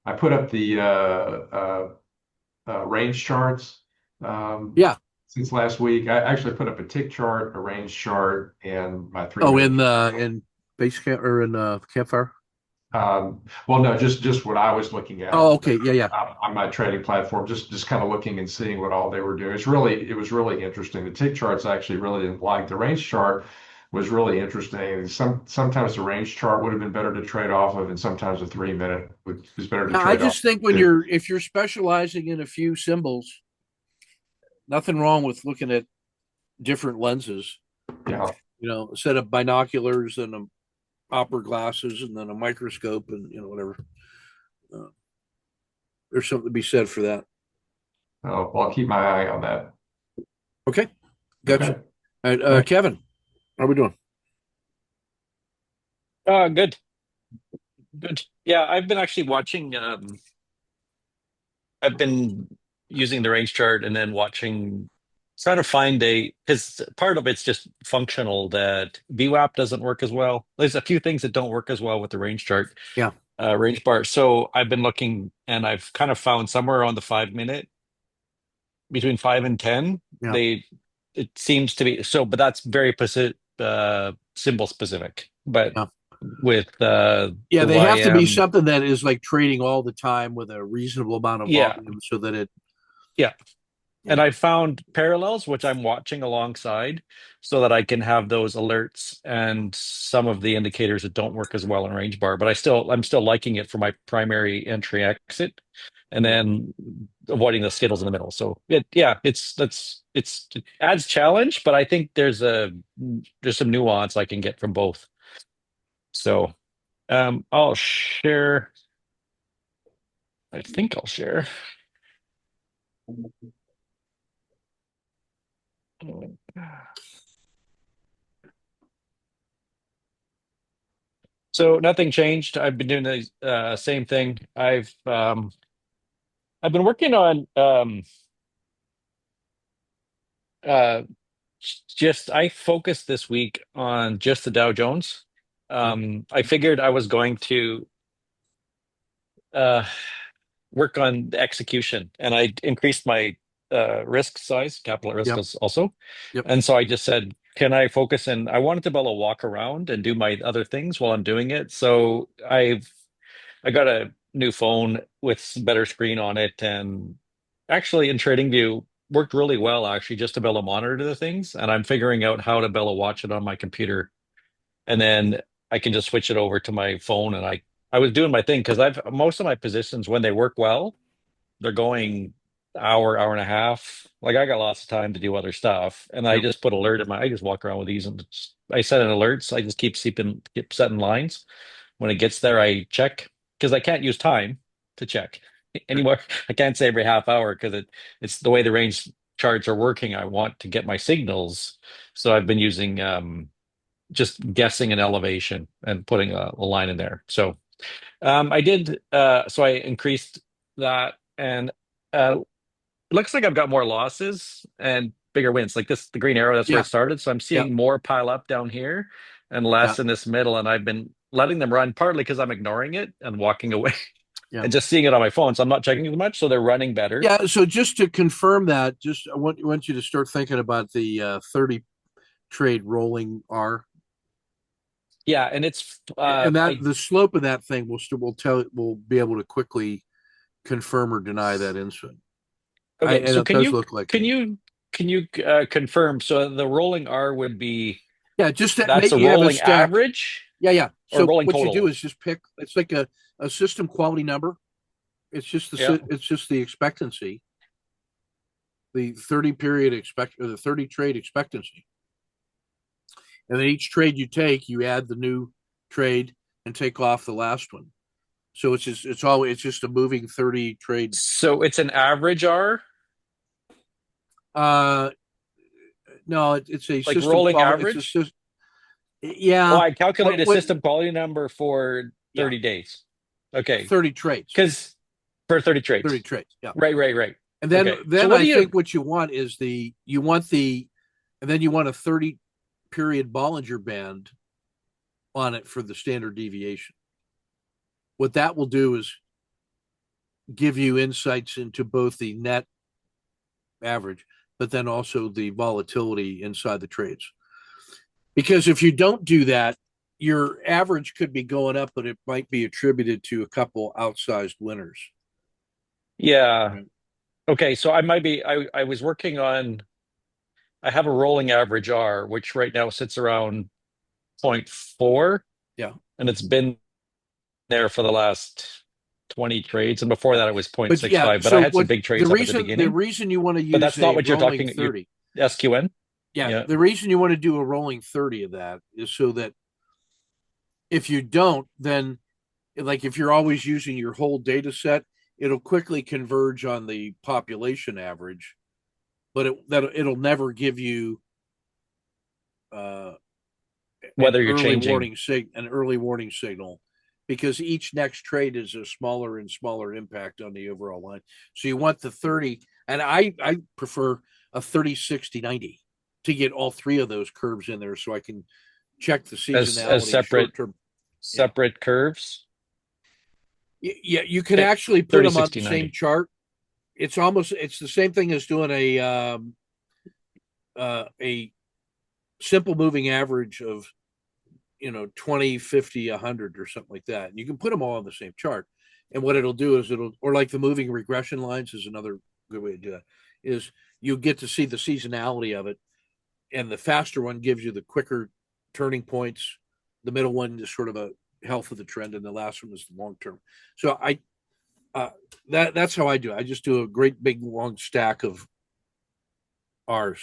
I put up the range charts. Since last week, I actually put up a tick chart, a range chart, and my 3 minute. In base camp or in campfire. Well, no, just what I was looking at. Oh, okay, yeah. On my trading platform, just kind of looking and seeing what all they were doing. It was really interesting. The tick charts I actually really didn't like. The range chart was really interesting. Sometimes the range chart would have been better to trade off of, and sometimes a 3 minute was better to trade off. I just think if you're specializing in a few symbols, nothing wrong with looking at different lenses. Yeah. A set of binoculars and a opera glasses, and then a microscope, and whatever. There's something to be said for that. Oh, well, I'll keep my eye on that. Okay, gotcha. Okay. All right, Kevin, how are we doing? Good. Yeah, I've been actually watching. I've been using the range chart and then trying to find because part of it's just functional, that VWAP doesn't work as well. There's a few things that don't work as well with the range chart. Yeah. Range bar. So I've been looking, and I've kind of found somewhere on the 5 minute, between 5 and 10. Yeah. It seems to be so, but that's very symbol specific. But with they have to be something that is like trading all the time with a reasonable amount of volume, so that it. Yeah. And I found parallels, which I'm watching alongside, so that I can have those alerts and some of the indicators that don't work as well in range bar. But I'm still liking it for my primary entry exit, and then avoiding the skittles in the middle. So it adds challenge, but I think there's some nuance I can get from both. So I'll share. I think I'll share. So nothing changed. I've been doing the same thing. I've been working on uh just I focused this week on just the Dow Jones. Yep. I figured I was going to uh work on the execution, and I increased my risk size, capital at risk Yep. is also. Yep. And so I just said, can I focus? And I wanted to be able to walk around and do my other things while I'm doing it. So I got a new phone with some better screen on it, and actually in TradingView worked really well actually just to be able to monitor the things. And I'm figuring out how to be able to watch it on my computer, and then I can just switch it over to my phone. And I was doing my thing because I've most of my positions when they work well, they're going hour and a half. Like I got lots of time to do other stuff, and I Yep. just put alert in my. I just walk around with these, and I set an alerts. I just keep setting lines. When it gets there, I check because I can't use time to check anymore. I can't say every half hour because it's the way the range charts are working. I want to get my signals, so I've been using just guessing an elevation and putting a line in there. So I did. So I increased that, and it looks like I've got more losses and bigger wins. Like this, the green arrow, that's where Yeah. it started. So I'm Yeah. seeing more pile up down here and Yeah. less in this middle. And I've been letting them run partly because I'm ignoring it and walking away Yeah. and just seeing it on my phone. So I'm not checking as much. So they're running better. Yeah. So just to confirm that, just I want you to start thinking about the 30 trade rolling R. Yeah. And it's, And that the slope of that thing will be able to quickly confirm or deny that insight. okay. And So it does look like can that. you confirm? So the rolling R would be, Yeah, just that that's a you have a rolling stack. average Yeah. or So rolling what you do total? is just pick. It's like a system quality number. Yeah. It's just the expectancy, the 30 period expect or the 30 trade expectancy, and then each trade you take, you add the new trade and take off the last one. So it's just a moving 30 trade. So it's an average R, Uh, no, it's a like system rolling quality. It's a average. system. Oh, Yeah. I calculate a What? system quality number for Yeah. 30 days. Okay. 30 trades. Because for 30 30 trades. trades. Yeah. Right. And Okay. So then what do I you, think what you want is and then you want a 30 period Bollinger Band on it for the standard deviation. What that will do is give you insights into both the net average, but then also the volatility inside the trades. Because if you don't do that, your average could be going up, but it might be attributed to a couple outsized winners. yeah. Right. Okay. So I might be, I was working on, I have a rolling average R, which right now sits around zero point 0.4, Yeah. and it's been there for the last 20 trades. And before Yeah. that, it was But yeah, 0.65. But I so had some what big trades up at the the beginning. reason you want to But use that's not a what you're rolling talking, 30. SQN. Yeah, Yeah. the reason you want to do a rolling 30 of that is so that if you don't, then like if you're always using your whole data set, it'll quickly converge on the population average, but it'll never give you uh, Whether you're changing. an early warning signal because each next trade is a smaller and smaller impact on the overall line. So you want the 30, and I prefer a 30, 60, 90 to get all three of those curves in there so I can check the seasonality As short term. separate curves. Yeah, you can Okay. actually put 30, them on 60, the 90. same chart. It's the same thing as doing a simple moving average of 20, 50, 100 or something like that. And you can put them all on the same chart. And what it'll do is or like the moving regression lines is another good way to do that, is you get to see the seasonality of it. And the faster one gives you the quicker turning points. The middle one is sort of a health of the trend, and the last one is the long term. So that's how I do it. I just do a great big long stack of R's,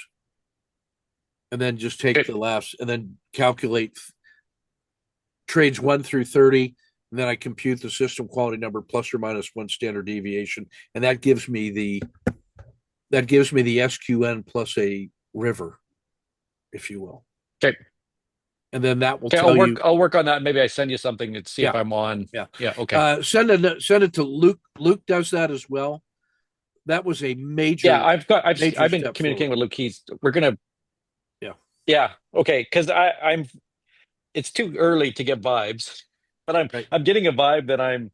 and then just take the last, and then calculate trades 1 through 30, and then I compute the system quality number plus or minus one standard deviation, and that gives me the SQN plus a river, if you will. Okay. and then that will Okay, tell you. I'll work on that. Maybe I send you something and see if Yeah. I'm on. Yeah. Yeah. Okay. Send it to Luke. Luke does that as well. That was a major, Yeah, major I've been step communicating forward. with Luke. We're gonna. Yeah. Yeah. Okay. Because I'm. It's too early to get vibes, but Right. I'm getting a vibe that I'm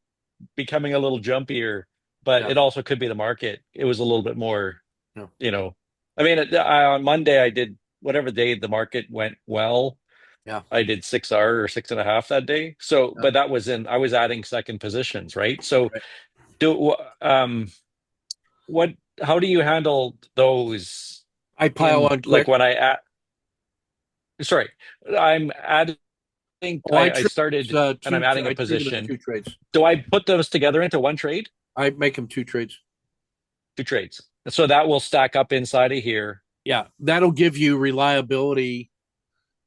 becoming a little jumpier. But Yeah. it also could be the market. It was a little bit more. Yeah. You know, I mean, on Monday I did whatever day the market went well. Yeah. I did 6R or 6.5 that day. So, Yeah. but that was I was adding second positions, right? So, Right. do what? How do you handle those I pile in on like quick. when I add? Sorry, I'm adding. Oh, I I started and I'm adding a I treat them as position. two trades. Do I put those together into one trade? I make them two trades. Two trades. So that will stack up inside of here. Yeah, that'll give you reliability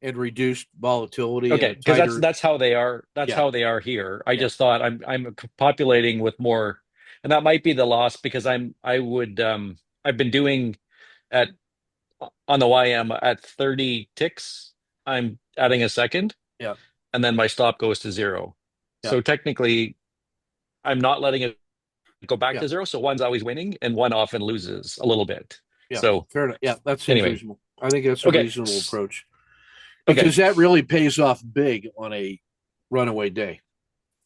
and reduced volatility and Okay, a because tighter. that's how they are. That's Yeah. how they are here. I Yeah. just thought I'm populating with more, and that might be the loss because I've been doing at on the YM at 30 ticks. I'm adding a second, Yeah. and then my stop goes to zero. Yeah. So technically, I'm not letting it go back Yeah. to zero. So one's always winning, and one often loses a little bit. Yeah. So Fair enough. Yeah, that seems anyway, reasonable. I think that's a okay, reasonable approach okay. because that really pays off big on a runaway day.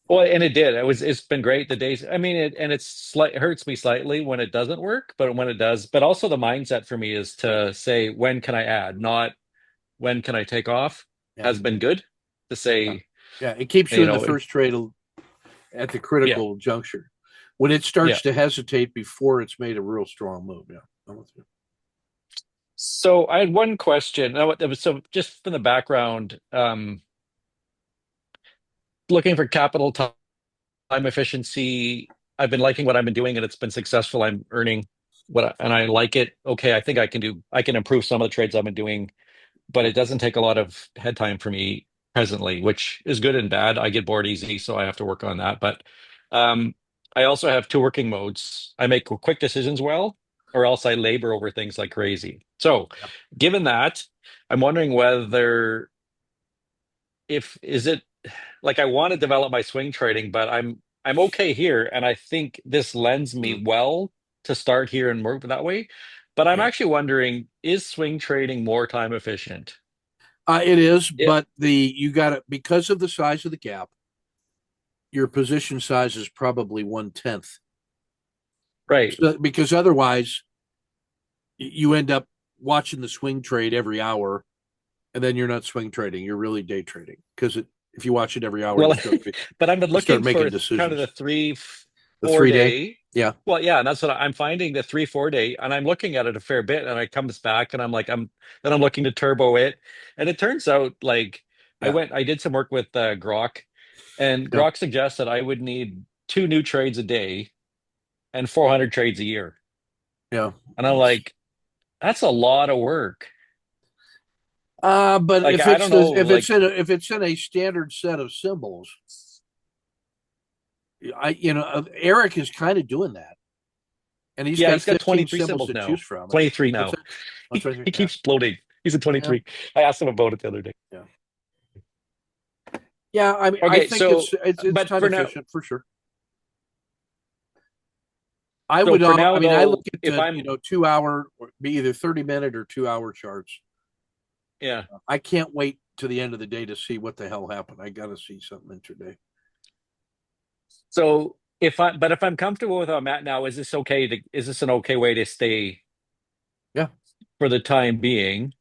Well, and it did. It's been great. The days. I mean, it hurts me slightly when it doesn't work, but when it does, but also the mindset for me is to say when can I add, not when can I take off. Yeah. Has been good to Yeah. say. Yeah. It keeps you You in the know, first trade at the yeah, critical juncture. When it yeah. starts to hesitate before it's made a real strong move. Yeah. I'm with you. So I had one question. So just from the background, looking for capital time efficiency. I've been liking what I've been doing, and it's been successful. I'm earning and I like it. Okay, I think I can improve some of the trades I've been doing, but Yeah. it doesn't take a lot of head time for me presently, which is good and bad. I get bored easy, so I have to work on that. But um, I also have two working modes. I make quick decisions well, or else I labor over things like crazy. So, Yeah. given that, I'm wondering whether if is it like I want to develop my swing trading, but I'm okay here, and I think this lends me Mhm. well to start here and work that way. But I'm Yeah. actually wondering, is swing trading more time efficient? It is, Yeah, but you got it because of the size of the gap. Your position size is probably 1/10. right. So, because otherwise, you end up watching the swing trade every hour, and then you're not swing trading. You're really day trading because if you watch it every hour, Well, but I've been you start looking making for kind of decisions. the three, The 4 3 day, day. yeah, Well, yeah, and that's what I'm finding the 3, 4 day, and I'm looking at it a fair bit, and it comes back, and I'm like, then I'm looking to turbo it, and it turns out like yeah, I did some work with Grok, and yeah, Grok suggests that I would need 2 new trades a day and 400 trades a year, yeah. and I'm like, that's a lot of work. But Like I don't know, like if it's in a standard set of symbols, Eric is kind of doing that, and he's yeah, got he's got 15 23 symbols symbols to choose now, from. 23 What's now. that? What's right here? He Yeah, keeps floating. He's at yeah, 23. I asked him about it the other day. yeah, yeah. I mean, I Okay, think so it's but time for now, efficient for sure. I so would, for I now mean, I look though, at if the, I'm 2 hour, be either 30-minute or 2 hour charts. yeah. I can't wait to the end of the day to see what the hell happened. I got to see something intraday. So if I'm comfortable with how I'm at now, is this an okay way to stay Yeah, for the time being?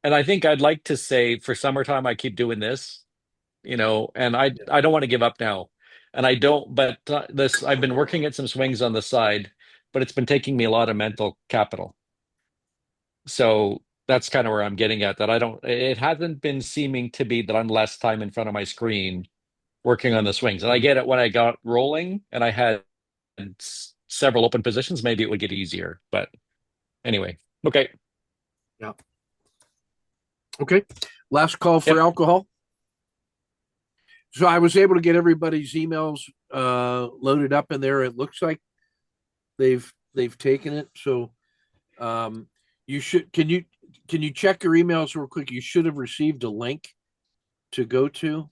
And I think I'd like to say for summertime, I keep doing this, and yeah, I don't want to give up now. And I don't, but I've been working at some swings on the side, but it's been taking me a lot of mental capital. So that's kind of where I'm getting at that it hasn't been seeming to be that I'm less time in front of my screen working on the swings. And I get it when I got rolling and I had several open positions, maybe it would get easier. But anyway, okay. yeah. Okay. Last call for Yep. alcohol. So I was able to get everybody's emails loaded up in there. It looks like they've taken it. So you should can you check your emails real quick? You should have received a link to go to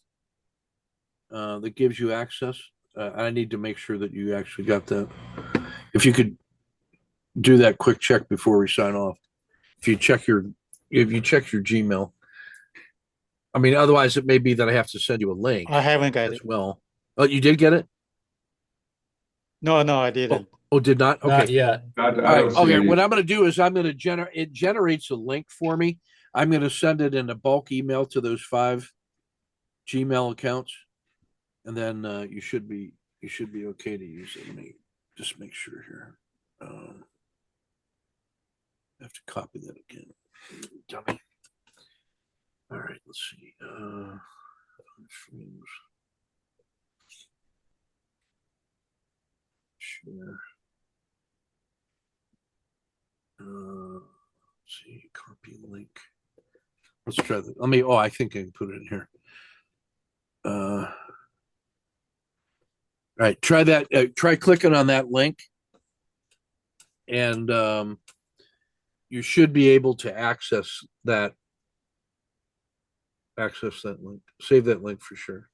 that gives you access. I need to make sure that you actually got that. If you could do that quick check before we sign off. If you check your Gmail. I mean, otherwise it may be that I have to send you a link I haven't got as it. well. Oh, you did get it? No, I didn't. Oh, did not? Okay. Not yet. I All don't right. see Okay. any. What I'm going to do is I'm going to generate. It generates a link for me. I'm going to send it in a bulk email to those 5 Gmail accounts, and then you should be okay to use it. Let me just make sure here. I have to copy that again. Dummy. All right. Let's see. Share. Let's see, copy link. Let's try that. I think I can put it in here. All right, try that. Try clicking on that link, and you should be able to access that link. Save that link for sure.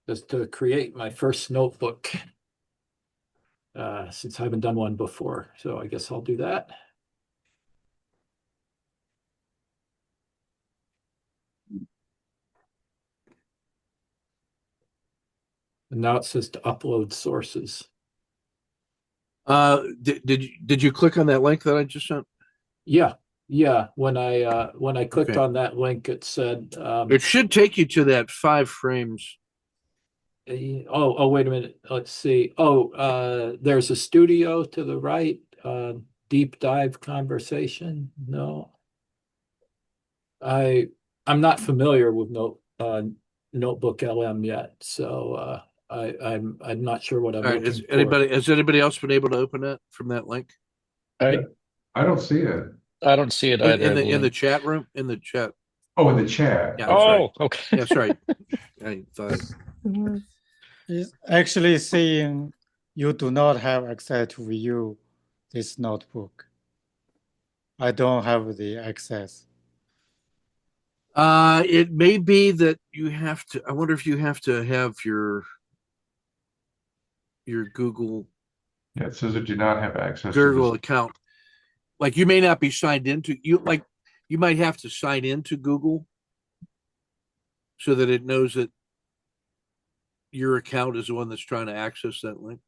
Just to create my first notebook. Since I haven't done one before, so I guess I'll do that. And now it says to upload sources. Did you click on that link that I just sent? Yeah. When I clicked Okay. on that link, it said It should take you to that 5 frames. oh, wait a minute. Let's see. There's a studio to the right. Deep dive conversation. No. I'm not familiar with Notebook LM yet, so I'm not sure what I'm All right. looking for. Has anybody else been able to open that from that link I don't see it. I don't see it either. in the chat room? In the chat. Oh, in the chat. Yeah. Oh, okay. Yeah, sorry. I thought. It's actually saying you do not have access to view this notebook. I don't have the access. It may be that you have to. I wonder if you have to have your Google Yeah, it says it do not have access to Google this. account. Like you may not be signed into you. Like you might have to sign into Google so that it knows that your account is the one that's trying to access that link.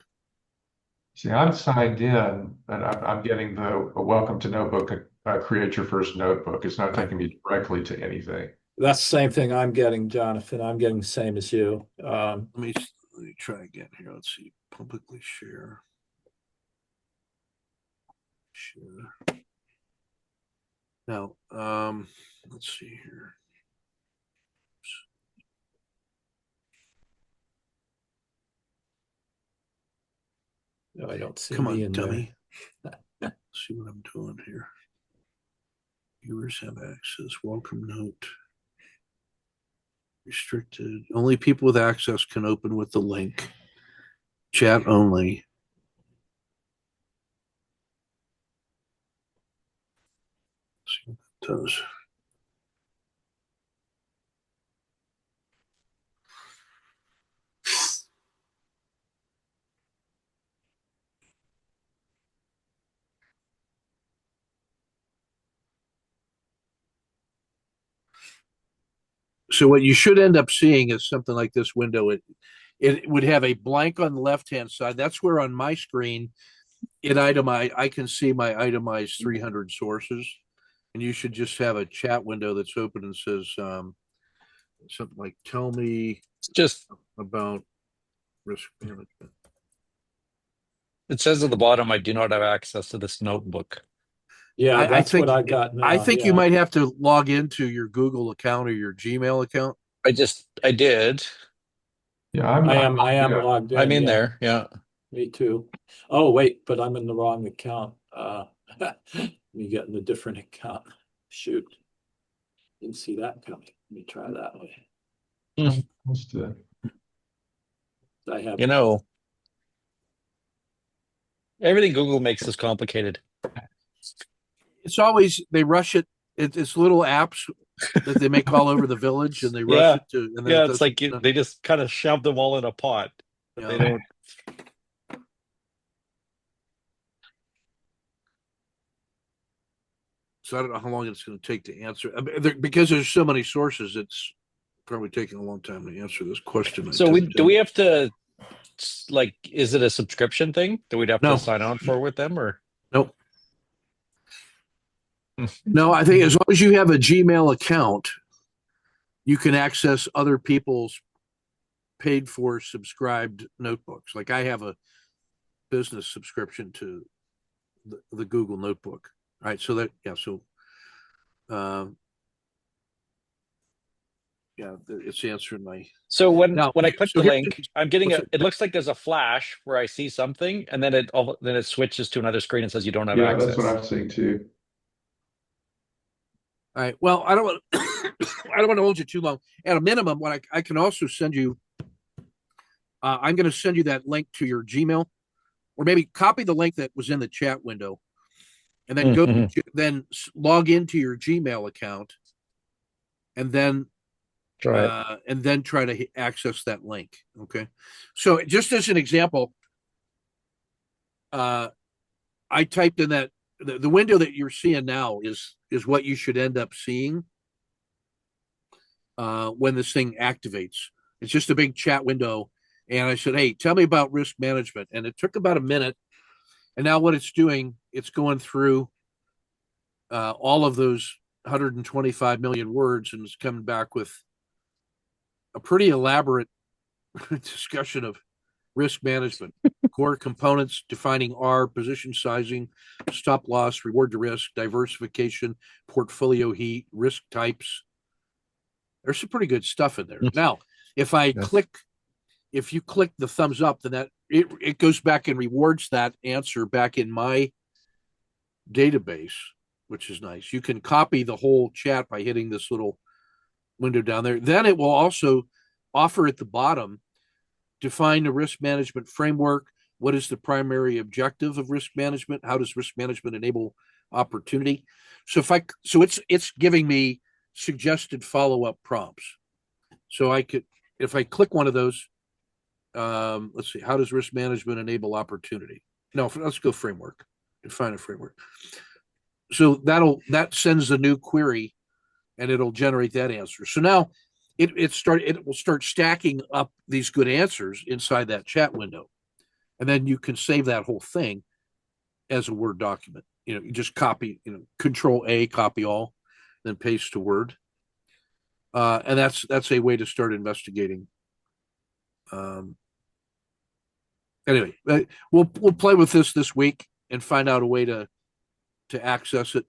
See, I'm signed in, and I'm getting the welcome to notebook, create your first notebook. It's not taking me directly to anything. That's the same thing I'm getting, Jonathan. I'm getting the same as you. Let me try again here. Let's see. Publicly share. Share. Now, let's see here. No, I don't see Come me on, in dummy. Let's see what I'm doing here. Viewers have access. Welcome note. Restricted. Only people with access can open with the link. Chat only. Let's see what that does. So what you should end up seeing is something like this window. It would have a blank on the left-hand side. That's where on my screen, I can see my itemized 300 sources. And you should just have a chat window that's open and says something like, tell me Just about risk management. it says at the bottom, I do not have access to this notebook. Yeah, I that's think what I got now. I think you yeah. might have to log into your Google account or your Gmail account. I did. Yeah, I am yeah. logged in. I'm in yeah. there. Yeah. Me too. Oh, wait, but I'm in the wrong account. Me getting a different account. Shoot. Didn't see that coming. Let me try that way. Let's do I have, You know, everything Google makes is complicated. It's always, they rush it. It's little apps that they make all over the village, and they rush Yeah. it to, and then Yeah, it it's doesn't. like they just kind of shove them all in a pot. You They know. don't. So I don't know how long it's going to take to answer. I mean, because there's so many sources. It's probably taking a long time to answer this question. So we have to, like, is it a subscription thing that we'd have No. to sign on for with them, or? Nope. No, I think as long as you have a Gmail account, you can access other people's paid for subscribed notebooks. Like I have a business subscription to the Google Notebook. All right. So that, yeah. So, um, yeah, it's answering my. So when Now, I click so the here's link, I'm getting what's a. It looks like there's a flash where I see something, and then it switches to another screen and says you don't have Yeah, that's what access. I'm seeing too. All right. Well, I don't want I don't want to hold you too long. At a minimum, what I can also send you, I'm going to send you that link to your Gmail, or maybe copy the link that was in the chat window, and then then log into your Gmail account, and then Try it. try to access that link. Okay. So just as an example, I typed in that the window that you're seeing now is what you should end up seeing when this thing activates. It's just a big chat window. And I said, hey, tell me about risk management. And it took about a minute. And now what it's doing, it's going through all of those 125 million words and it's coming back with a pretty elaborate discussion of risk management, core components, defining R, position sizing, stop loss, reward to risk, diversification, portfolio heat, risk types. There's some pretty good stuff in there. Now, if you click the thumbs up, then that it goes back and rewards that answer back in my database, which is nice. You can copy the whole chat by hitting this little window down there. Then it will also offer at the bottom, define the risk management framework. What is the primary objective of risk management? How does risk management enable opportunity? So it's giving me suggested follow-up prompts. So if I click one of those, let's see, how does risk management enable opportunity? No, let's go framework. Define a framework. So that sends a new query and it'll generate that answer. So now it will start stacking up these good answers inside that chat window. And then you can save that whole thing as a Word document. You just copy, Control A, copy all, then paste to Word. And that's a way to start investigating. Anyway, we'll play with this week and find out a way to access it.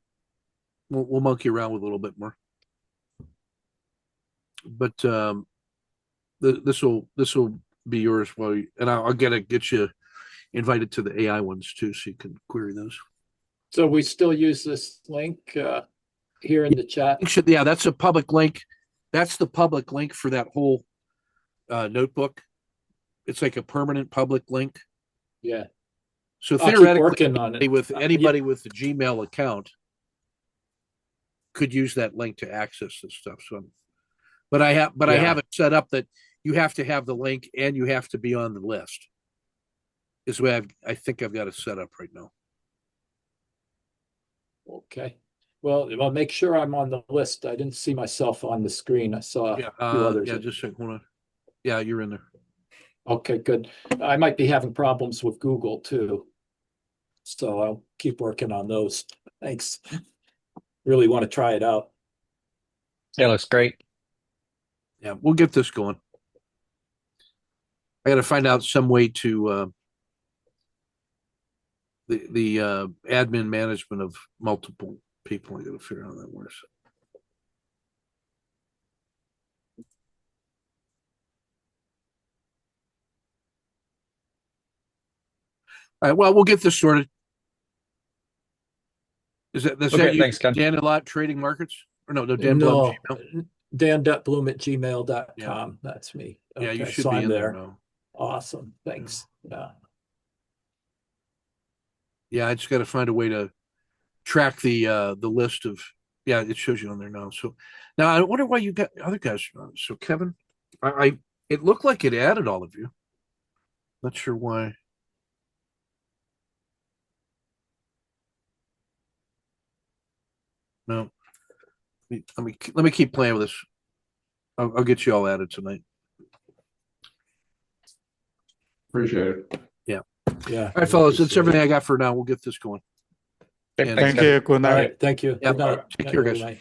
We'll monkey around with a little bit more. But this will be yours and I'll get you invited to the AI ones too, so you can query those. so we still use this link here in the chat. Yeah, that's a public link. That's the public link for that whole notebook. It's like a permanent public link. Yeah. So I'll keep theoretically, working on it. anybody with the Gmail account could use that link to access this stuff. So, but I have it set up that you have to have the link and you have to be on the list. Is the way I think I've got it set up right now. Okay. Well, I'll make sure I'm on the list. I didn't see myself on the screen. I saw a few others. Yeah, just hold on. Yeah, you're in there. Okay, good. I might be having problems with Google too. So I'll keep working on those. Thanks. Really want to try it out. Yeah, looks great. Yeah, we'll get this going. I got to find out some way to the admin management of multiple people. I got to figure out how that works. All right, well, we'll get this sorted. Is Okay, that you, thanks, Ken. Dan Lot Trading Markets? Or no, Dan Blum No, Gmail? dan.bloom@gmail.com. That's me. Yeah, you Okay, should so be I'm in there there. now. Awesome. Thanks. Yeah. Yeah, I just got to find a way to track the list of. Yeah, it shows you on there now. So now I wonder why you got other guys. So Kevin, I it looked like it added all of you. Not sure why. No, let me keep playing with this. I'll get you all added tonight. Appreciate it. Yeah. Yeah. All right, fellas, that's everything I got for now. We'll get this going. Okay, And- thanks, Thank Ken. you. Good All night. right. Thank you. Yeah, Good night. take care, guys. Good night.